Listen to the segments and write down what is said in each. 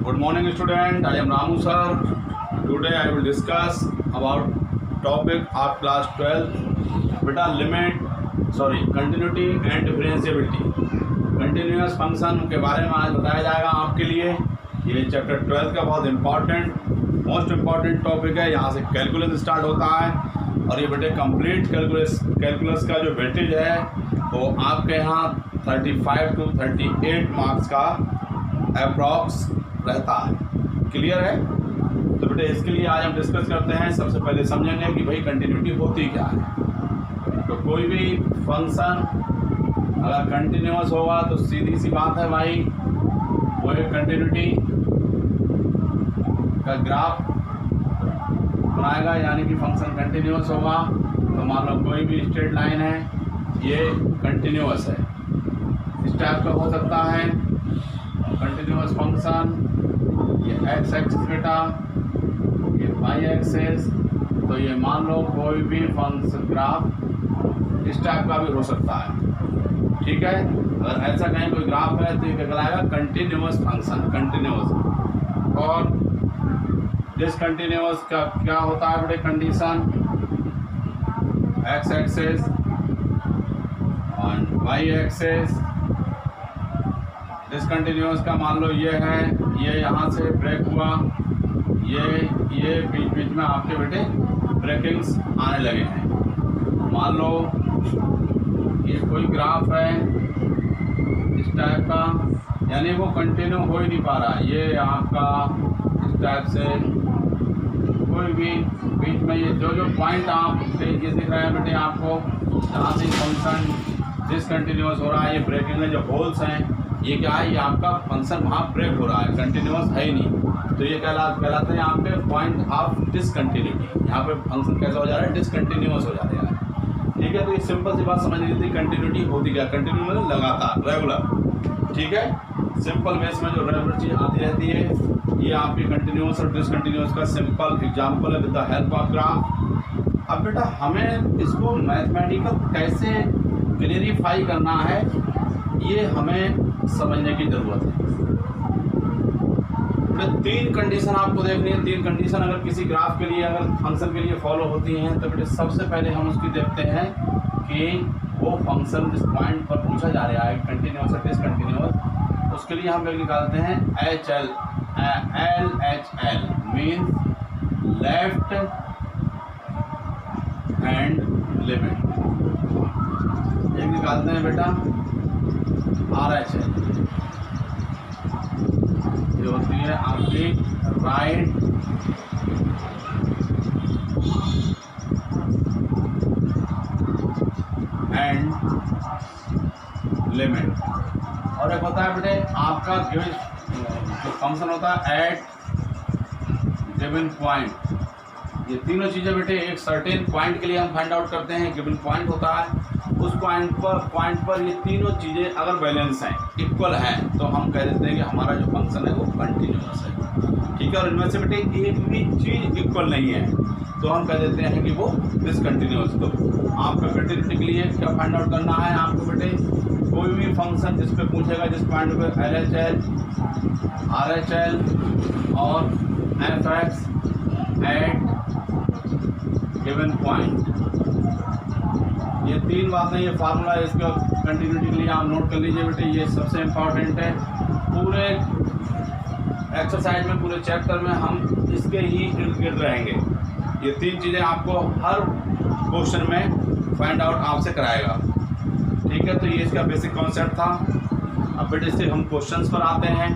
Good morning student, I am Ramu sir. Today I will discuss about topic of class 12 beta continuity and differentiability. Continuous function के बारे में आज बताया जाएगा आपके लिए। ये चैप्टर 12 का बहुत मोस्ट इम्पॉर्टेंट टॉपिक है। यहाँ से कैलकुलस स्टार्ट होता है और ये बेटे कंप्लीट कैलकुलस का जो वेटेज है वो आपके यहाँ 35 to 38 मार्क्स का अप्रॉक्स रहता है। क्लियर है? तो बेटे इसके लिए आज हम डिस्कस करते हैं। सबसे पहले समझेंगे कि भाई कंटिन्यूटी होती क्या है। तो कोई भी फंक्शन अगर कंटिन्यूअस होगा तो सीधी सी बात है भाई, वो एक कंटिन्यूटी का ग्राफ बनाएगा, यानी कि फंक्शन कंटिन्यूअस होगा। तो मान लो कोई भी स्ट्रेट लाइन है, ये कंटिन्यूअस है, इस टाइप का हो सकता है कंटिन्यूअस फंक्शन। ये एक्स एक्सिस बेटा, ये वाई एक्सिस। तो ये मान लो कोई भी फंक्शन ग्राफ इस टाइप का भी हो सकता है, ठीक है। अगर ऐसा कहीं कोई ग्राफ है तो ये कहलाएगा कंटिन्यूअस फंक्शन, कंटिन्यूअस। और डिसकंटिन्यूअस का क्या होता है बेटे कंडीशन, एक्स एक्सिस और वाई एक्सिस। डिसकंटिन्यूअस का मान लो ये है, ये यहाँ से ब्रेक हुआ, ये बीच बीच में आपके बेटे ब्रेकिंग्स आने लगे हैं। मान लो ये कोई ग्राफ है इस टाइप का, यानी वो कंटिन्यू हो ही नहीं पा रहा। ये आपका इस टाइप से कोई भी बीच में ये जो पॉइंट आप ये दिख रहा है बेटे आपको, जहाँ से फंक्शन डिसकंटिन्यूअस हो रहा है, ये ब्रेकिंग में जो होल्स हैं, ये क्या है, ये आपका फंक्शन वहाँ ब्रेक हो रहा है, कंटिन्यूअस है ही नहीं। तो ये कहलाते हैं आपके पॉइंट ऑफ डिसकंटिन्यूटी। यहाँ पे फंक्शन कैसा हो जा रहा है, डिसकंटिन्यूअस हो जा रहा है, ठीक है। तो ये सिंपल सी बात समझ लीजिए, कंटिन्यूटी होती क्या, कंटिन्यू मतलब लगातार, रेगुलर, ठीक है। सिंपल बेस में जो रेगुलर चीज़ आती रहती है, ये आपकी कंटिन्यूअस और डिसकंटिन्यूअस का सिंपल एग्जाम्पल है with the help of graph. अब बेटा हमें इसको मैथमेटिकल कैसे क्लियरिफाई करना है, ये हमें समझने की ज़रूरत है। तीन कंडीशन आपको देखनी है। तीन कंडीशन अगर किसी ग्राफ के लिए, अगर फंक्शन के लिए फॉलो होती हैं, तो बेटे सबसे पहले हम उसकी देखते हैं कि वो फंक्शन जिस पॉइंट पर पूछा जा रहा है कंटिन्यूअस और डिसकंटिन्यूअस, उसके लिए हम लोग निकालते हैं LHL means left hand limit. एक निकालते हैं बेटा RHL, ये होती है आपकी राइट हैंड लिमिट। और एक होता है बेटे आपका जो फंक्शन होता है एट गिवन पॉइंट। ये तीनों चीज़ें बेटे एक सर्टेन पॉइंट के लिए हम फाइंड आउट करते हैं। गिवन पॉइंट होता है, उस पॉइंट पर ये तीनों चीज़ें अगर बैलेंस हैं, इक्वल हैं, तो हम कह देते हैं कि हमारा जो फंक्शन है वो कंटिन्यूअस है, ठीक है। और इनमें से बेटे एक भी चीज़ इक्वल नहीं है तो हम कह देते हैं कि वो डिसकंटिन्यूअस। तो आपको कंटिन्यूटी के लिए क्या फाइंड आउट करना है, आपको बेटे कोई भी फंक्शन जिस पे पूछेगा, जिस पॉइंट पे LHL, RHL और fx एट गिवन पॉइंट, ये तीन बातें, ये फार्मूला इसका कंटिन्यूटी के लिए आप नोट कर लीजिए बेटे। ये सबसे इम्पॉर्टेंट है। पूरे एक्सरसाइज में, पूरे चैप्टर में हम इसके ही इर्द गिर्द रहेंगे। ये तीन चीज़ें आपको हर क्वेश्चन में फाइंड आउट आपसे कराएगा, ठीक है। तो ये इसका बेसिक कॉन्सेप्ट था। अब बेटे इससे हम क्वेश्चंस पर आते हैं।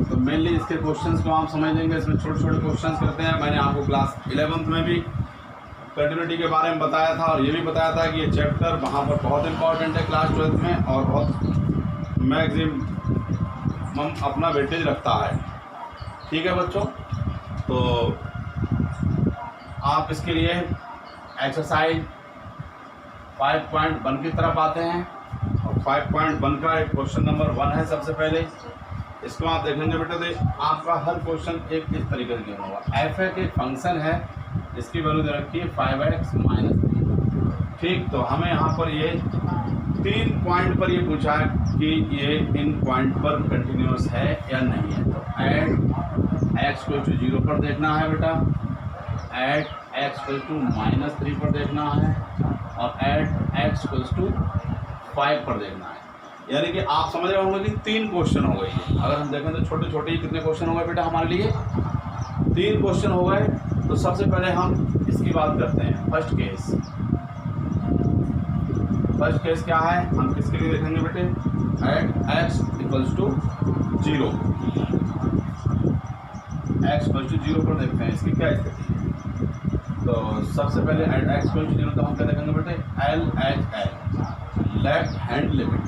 तो मेनली इसके क्वेश्चंस को आप समझ लेंगे। इसमें छोटे छोटे क्वेश्चंस करते हैं। मैंने आपको क्लास 11th में भी कंटिन्यूटी के बारे में बताया था, और ये भी बताया था कि ये चैप्टर वहाँ पर बहुत इंपॉर्टेंट है क्लास 12th में, और बहुत मैक्सिमम अपना वेटेज रखता है, ठीक है बच्चों। तो आप इसके लिए एक्सरसाइज 5.1 की तरफ आते हैं, और 5.1 का एक क्वेश्चन नंबर 1 है। सबसे पहले इसको आप देखेंगे बेटे, तो आपका हर क्वेश्चन एक इस तरीके से गिवन होगा। एफ एक फंक्शन है जिसकी वैल्यू दे रखी है 5x - 3, ठीक। तो हमें यहाँ पर ये 3 पॉइंट पर ये पूछा है कि ये इन पॉइंट पर कंटिन्यूअस है या नहीं है। तो एट x को 0 पर देखना है बेटा, एट x को -3 पर देखना है, और एट x को 5 पर देखना है। यानी कि आप समझ रहे होंगे कि 3 क्वेश्चन हो गए। अगर हम देखें तो छोटे छोटे ही कितने क्वेश्चन हो गए बेटा हमारे लिए, 3 क्वेश्चन हो गए। तो सबसे पहले हम इसकी बात करते हैं। फर्स्ट केस क्या है, हम किसके लिए देखेंगे बेटे, at x equals to 0, x equals to 0 पर देखते हैं इसकी क्या स्थिति है। तो सबसे पहले एट x इक्वल्स टू 0 तो हम क्या देखेंगे बेटे, LHL left hand limit,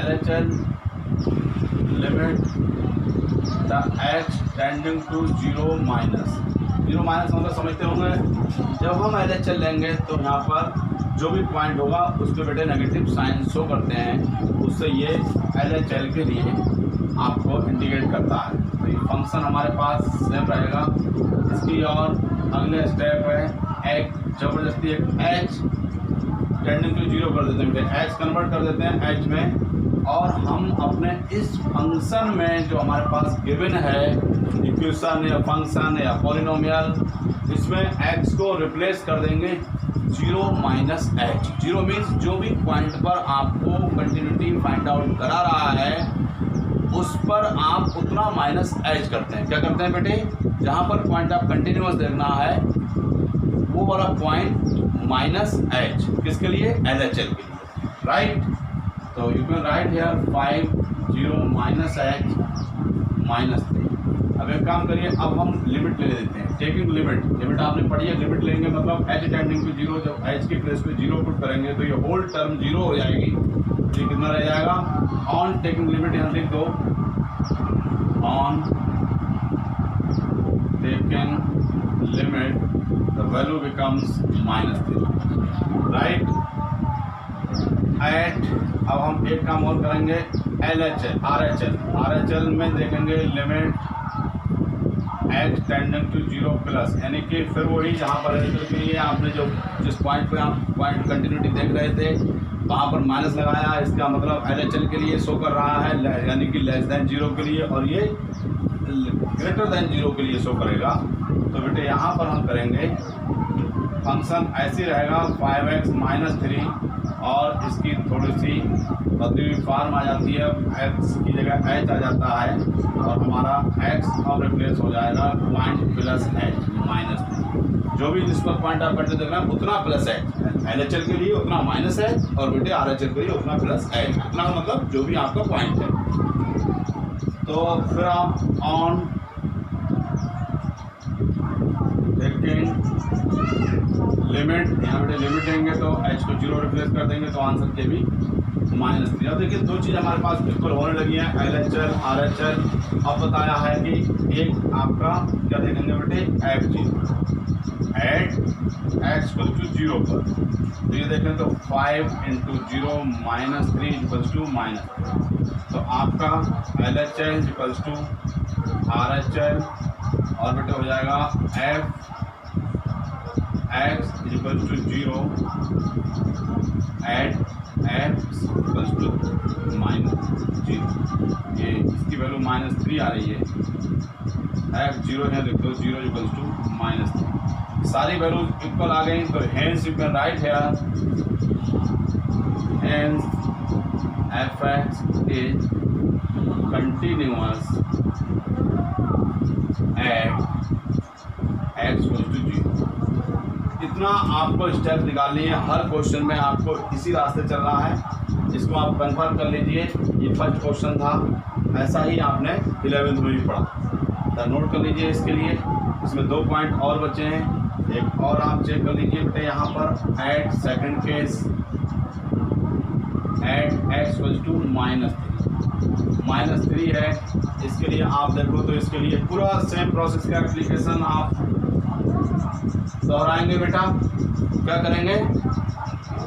LHL limit the x tending to 0 minus मतलब समझते होंगे, जब हम LHL लेंगे तो यहाँ पर जो भी पॉइंट होगा उस पर बेटे नेगेटिव साइन शो करते हैं, उससे ये LHL के लिए आपको इंडिकेट करता है। तो ये फंक्शन हमारे पास सेम रहेगा। इसकी और अगले स्टेप है एक जबरदस्ती एक h टेंडिंग टू 0 कर देते हैं बेटे, h कन्वर्ट कर देते हैं h में, और हम अपने इस फंक्शन में जो हमारे पास गिवन है इक्वेशन या फंक्शन या पॉलिनोमियल, इसमें x को रिप्लेस कर देंगे 0 माइनस h। 0 मीन्स जो भी पॉइंट पर आपको कंटिन्यूटी फाइंड आउट करा रहा है उस पर आप उतना माइनस h करते हैं। क्या करते हैं बेटे, जहाँ पर पॉइंट आप कंटिन्यूअस देखना है वो वाला पॉइंट माइनस h, किसके लिए, LHL के लिए, राइट। तो you can write here 5 0 minus h -3। अब एक काम करिए, अब हम लिमिट ले लेते हैं। टेकिंग लिमिट आपने पढ़ी है, लिमिट लेंगे मतलब h टेंडिंग टू 0, जब h की प्लेस पे 0 पुट करेंगे तो ये होल टर्म 0 हो जाएगी। तो ये कितना रह जाएगा, ऑन टेकिंग लिमिट यहाँ लिख दो, on taking limit the value becomes -3, right. At अब हम एक काम और करेंगे, RHL में देखेंगे limit x tending to 0 plus, यानी कि फिर वही जहाँ पर LHL के लिए आपने जो जिस पॉइंट पे आप पॉइंट कंटिन्यूटी देख रहे थे वहाँ पर माइनस लगाया, इसका मतलब LHL के लिए शो कर रहा है, यानी कि लेस देन 0 के लिए, और ये ग्रेटर देन 0 के लिए शो करेगा। तो बेटे यहाँ पर हम करेंगे फंक्शन ऐसे रहेगा 5x -3, और इसकी थोड़ी सी बदली हुई फॉर्म आ जाती है, x की जगह h आ जाता है, और हमारा x अब रिप्लेस हो जाएगा पॉइंट प्लस h -3। जो भी जिस पर पॉइंट आप करते देख रहे हैं उतना प्लस h, LHL के लिए उतना माइनस h, और बेटे RHL के लिए उतना प्लस h, उतना मतलब जो भी आपका पॉइंट है। तो फिर आप ऑन टेकिंग लिमिट, यहाँ बेटे लिमिट देंगे तो h को 0 रिप्लेस कर देंगे, तो आंसर के भी -3। अब देखिए दो चीज़ हमारे पास बिल्कुल होने लगी हैं, LHL RHL। अब बताया है कि एक आपका क्या देखेंगे बेटे, f0 एट x = 0 पर। तो ये देखें तो 5 × 0 -3 = -3। तो आपका LHL = RHL, और बेटे हो जाएगा f x = 0 एट x = -0। ये इसकी वैल्यू -3 आ रही है, f0 है, लिख दो 0 = -3। सारी वैल्यूज इक्वल आ गई, तो hence you can write here, hence fx is continuous at x = 0। इतना आपको स्टेप निकालनी है, हर क्वेश्चन में आपको इसी रास्ते चल रहा है। इसको आप कंफर्म कर लीजिए। ये फर्स्ट क्वेश्चन था, ऐसा ही आपने 11th में भी पढ़ा था, नोट कर लीजिए इसके लिए। इसमें 2 पॉइंट और बचे हैं, एक और आप चेक कर लीजिए बेटे यहाँ पर, at second case at x = -3 है। इसके लिए आप देखो तो इसके लिए पूरा सेम प्रोसेस का एप्लीकेशन आप दोहराएंगे बेटा। क्या करेंगे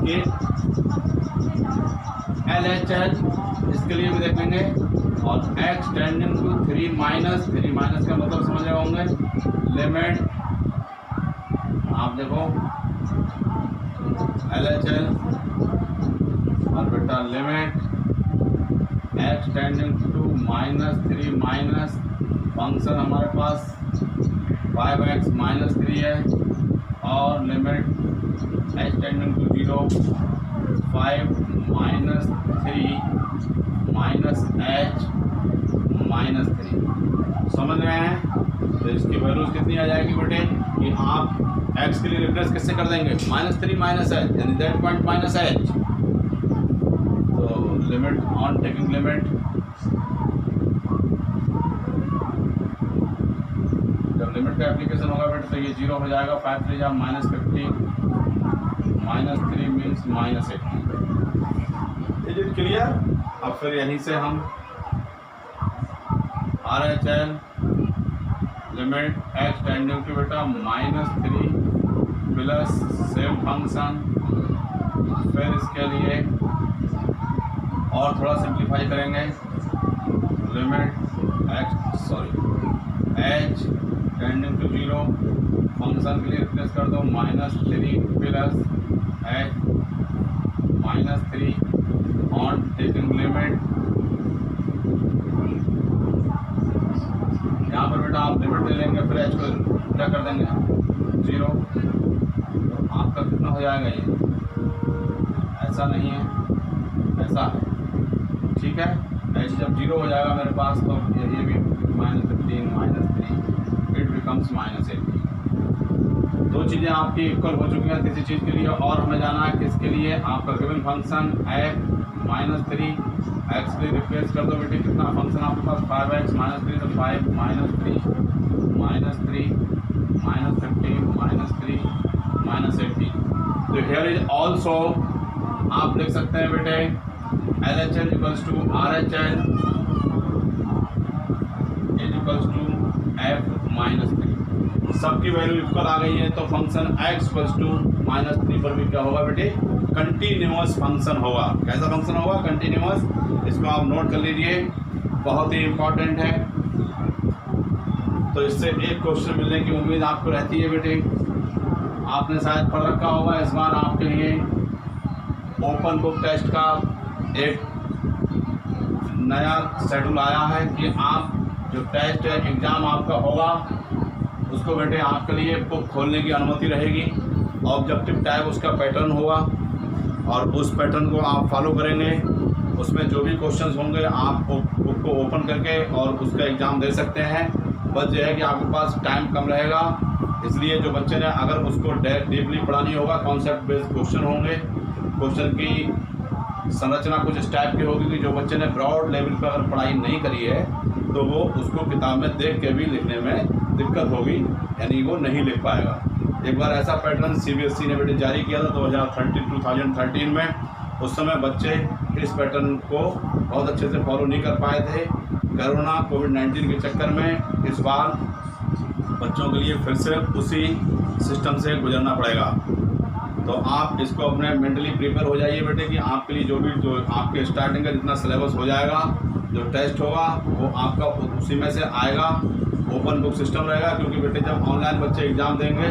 कि LHL इसके लिए भी देखेंगे, और x टेंडिंग टू 3 माइनस का मतलब समझ रहे होंगे, लिमिट आप देखो LHL और बेटा limit x tending to -3 minus function हमारे पास 5x -3 है और limit h tending to 0 5 -3 minus h -3। समझ रहे हैं? तो इसकी वैल्यूज कितनी आ जाएगी बेटे कि आप x के लिए रिप्लेस किससे कर देंगे -3 माइनस h यानी दैट पॉइंट माइनस h। तो लिमिट ऑन टेकिंग लिमिट जब लिमिट का एप्लीकेशन होगा बेटे तो ये 0 हो जाएगा। 5 3 जा -50 -3 मीन्स -80। Is it clear? अब फिर यहीं से हम RHL limit x tending to बेटा -3 प्लस सेम फंक्शन, फिर इसके लिए और थोड़ा सिंप्लीफाई करेंगे। Limit h tending to 0 function के लिए रिप्लेस कर दो -3 plus h -3 on taking limit. यहाँ पर बेटा आप लिमिट ले लेंगे फिर h को क्या कर देंगे 0। तो आपका कितना हो जाएगा ये? ऐसा नहीं है, ऐसा है, ठीक है। h जब 0 हो जाएगा मेरे पास तो ये भी -15 -3 इट बिकम्स -80। दो चीज़ें आपकी इक्वल हो चुकी हैं किसी चीज़ के लिए और हमें जाना है किसके लिए? आपका गिवन फंक्शन -3 x के लिए रिप्लेस कर दो बेटे। कितना फंक्शन आपके पास 5x -3 तो 5 -3 -3 -15 -3 -80। तो हियर इज ऑल्सो आप लिख सकते हैं बेटे LHL equals to RHL is equals to f -3। सबकी वैल्यू इक्वल आ गई है तो फंक्शन x इक्वल्स टू -3 पर भी क्या होगा बेटे? कंटिन्यूअस फंक्शन होगा। कैसा फंक्शन होगा? कंटिन्यूअस। इसको आप नोट कर लीजिए, बहुत ही इंपॉर्टेंट है। तो इससे एक क्वेश्चन मिलने की उम्मीद आपको रहती है बेटे। आपने शायद पढ़ रखा होगा, इस बार आपके लिए ओपन बुक टेस्ट का एक नया शेड्यूल आया है कि आप जो टेस्ट एग्ज़ाम आपका होगा उसको बेटे आपके लिए बुक खोलने की अनुमति रहेगी। ऑब्जेक्टिव टाइप उसका पैटर्न होगा और उस पैटर्न को आप फॉलो करेंगे। उसमें जो भी क्वेश्चंस होंगे आप बुक को ओपन करके और उसका एग्ज़ाम दे सकते हैं। बस ये है कि आपके पास टाइम कम रहेगा, इसलिए जो बच्चे ने अगर उसको डीपली पढ़ानी होगा कॉन्सेप्ट बेस्ड क्वेश्चन होंगे। क्वेश्चन की संरचना कुछ इस टाइप की होगी कि जो बच्चे ने ब्रॉड लेवल पर अगर पढ़ाई नहीं करी है तो वो उसको किताब में देख के भी लिखने में दिक्कत होगी, यानी वो नहीं लिख पाएगा। एक बार ऐसा पैटर्न CBSE ने बेटे जारी किया था 2013 में। उस समय बच्चे इस पैटर्न को बहुत अच्छे से फॉलो नहीं कर पाए थे। कोरोना कोविड-19 के चक्कर में इस बार बच्चों के लिए फिर से उसी सिस्टम से गुजरना पड़ेगा। तो आप इसको अपने मेंटली प्रिपेयर हो जाइए बेटे कि आपके लिए जो आपके स्टार्टिंग का जितना सिलेबस हो जाएगा, जो टेस्ट होगा वो आपका उसी में से आएगा। ओपन बुक सिस्टम रहेगा, क्योंकि बेटे जब ऑनलाइन बच्चे एग्ज़ाम देंगे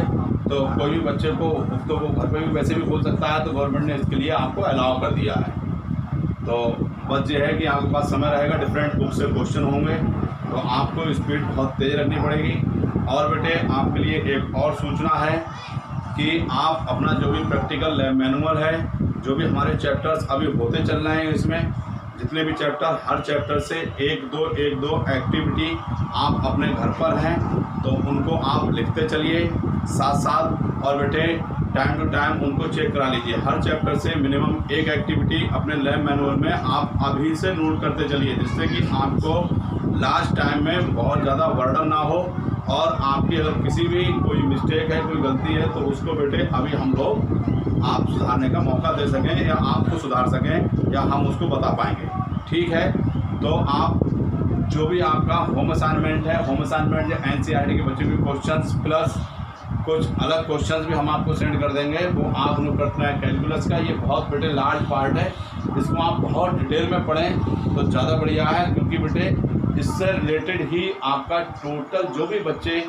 तो कोई भी बच्चे को तो वो घर पे भी वैसे भी बोल सकता है, तो गवर्नमेंट ने इसके लिए आपको अलाउ कर दिया है। तो बस ये है कि आपके पास समय रहेगा, डिफरेंट बुक से क्वेश्चन होंगे, तो आपको स्पीड बहुत तेज़ रखनी पड़ेगी। और बेटे आपके लिए एक और सूचना है कि आप अपना जो भी प्रैक्टिकल मैनुअल है, जो भी हमारे चैप्टर्स अभी होते चल रहे हैं, इसमें जितने भी चैप्टर, हर चैप्टर से एक दो एक्टिविटी आप अपने घर पर हैं तो उनको आप लिखते चलिए साथ साथ, और बेटे टाइम टू टाइम उनको चेक करा लीजिए। हर चैप्टर से मिनिमम एक एक्टिविटी अपने लैब मैनुअल में आप अभी से नोट करते चलिए, जिससे कि आपको लास्ट टाइम में बहुत ज़्यादा बर्डन ना हो। और आपकी अगर किसी भी कोई मिस्टेक है, कोई गलती है, तो उसको बेटे अभी हम लोग आप सुधारने का मौका दे सकें या आपको सुधार सकें या हम उसको बता पाएंगे, ठीक है। तो आप जो भी आपका होम असाइनमेंट है, होम असाइनमेंट या NCERT के बच्चों के क्वेश्चंस प्लस कुछ अलग क्वेश्चंस भी हम आपको सेंड कर देंगे, वो आप लोग करते हैं। कैलकुलस का ये बहुत बेटे लार्ज पार्ट है, इसको आप बहुत डिटेल में पढ़ें तो ज़्यादा बढ़िया है, क्योंकि बेटे इससे रिलेटेड ही आपका टोटल जो भी बच्चे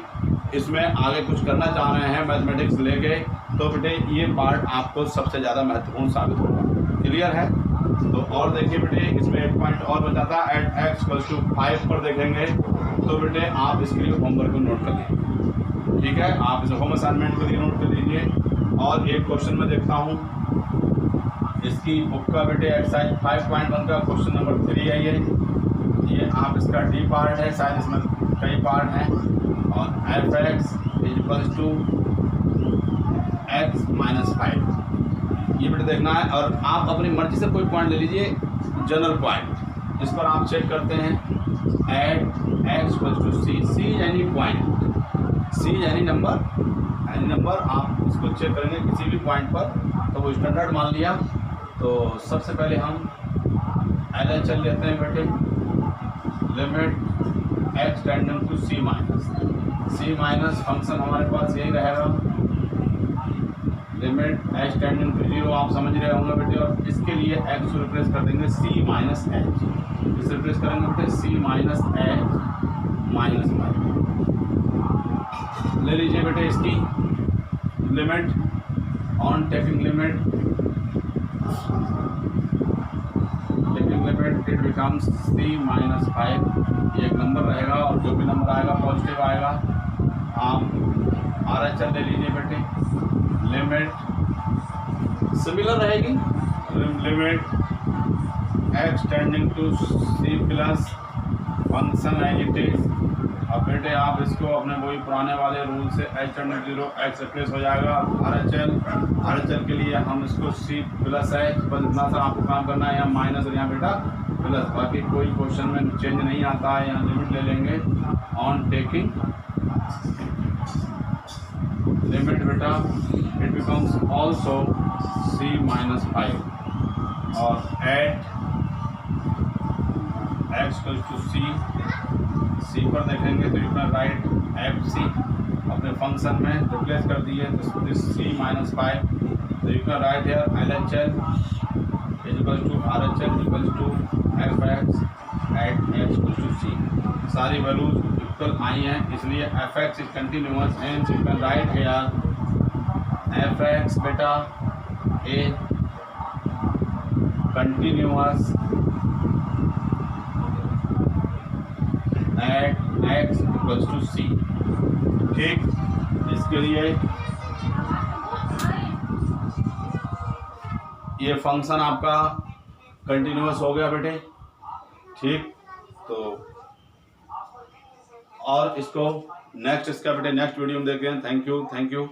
इसमें आगे कुछ करना चाह रहे हैं मैथमेटिक्स लेके, तो बेटे ये पार्ट आपको सबसे ज़्यादा महत्वपूर्ण साबित होगा। क्लियर है? तो और देखिए बेटे, इसमें एक पॉइंट और बताता है, एट एक्स इक्वल्स टू 5 पर देखेंगे तो बेटे आप इसके लिए होमवर्क को नोट कर लीजिए। ठीक है, आप इसे होम असाइनमेंट के लिए नोट कर लीजिए। और एक क्वेश्चन में देखता हूँ इसकी बुक का बेटे एक्सरसाइज 5.1 का क्वेश्चन नंबर 3 है ये आप इसका डी पार्ट है, शायद इसमें कई पार्ट हैं। और f x equals to x minus 5 ये बेटे देखना है। और आप अपनी मर्जी से कोई पॉइंट ले लीजिए, जनरल पॉइंट, इस पर आप चेक करते हैं एट एक्स इक्वल्स टू सी। सी यानी पॉइंट, सी यानी नंबर आप इसको चेक करेंगे किसी भी पॉइंट पर, तो वो स्टैंडर्ड मान लिया। तो सबसे पहले हम LHL लेते हैं बेटे, limit x tending to c minus function हमारे पास यही रहेगा, लिमिट एक्स टेंडिंग टू 0, आप समझ रहे होंगे बेटे। और इसके लिए एक्स को रिप्लेस कर देंगे सी माइनस एच, इसे रिप्लेस करेंगे बेटे सी माइनस एच माइनस 5। ले लीजिए बेटे इसकी limit, on taking limit it becomes c minus 5। ये एक नंबर रहेगा और जो भी नंबर आएगा पॉजिटिव आएगा। आप RHL ले लीजिए बेटे, लिमिट सिमिलर रहेगी, limit x tending to c plus function as it is. अब बेटे आप इसको अपने वही पुराने वाले रूल से h tending to 0 x replace हो जाएगा। RHL के लिए हम इसको सी प्लस एच, बस इतना सा आपको काम करना है, यहाँ माइनस और यहाँ बेटा प्लस, बाकी कोई क्वेश्चन में चेंज नहीं आता है। यहाँ लिमिट ले लेंगे ऑन टेकिंग लिमिट बेटा it becomes also c minus 5। और एट एक्स टू सी पर देखेंगे तो you can write f c, अपने फंक्शन में रिप्लेस कर दिए तो दिस सी माइनस 5। तो you can write here LHL is equal to RHL equal to F X at x to C. सारी वैल्यूज इक्वल आई हैं, इसलिए F X is continuous, hence you can write here F X बेटा a continuous at X equals to C. ठीक, इसके लिए ये function आपका कंटिन्यूअस हो गया बेटे। ठीक, तो और इसको नेक्स्ट इसका बेटे नेक्स्ट वीडियो में देखते हैं। Thank you.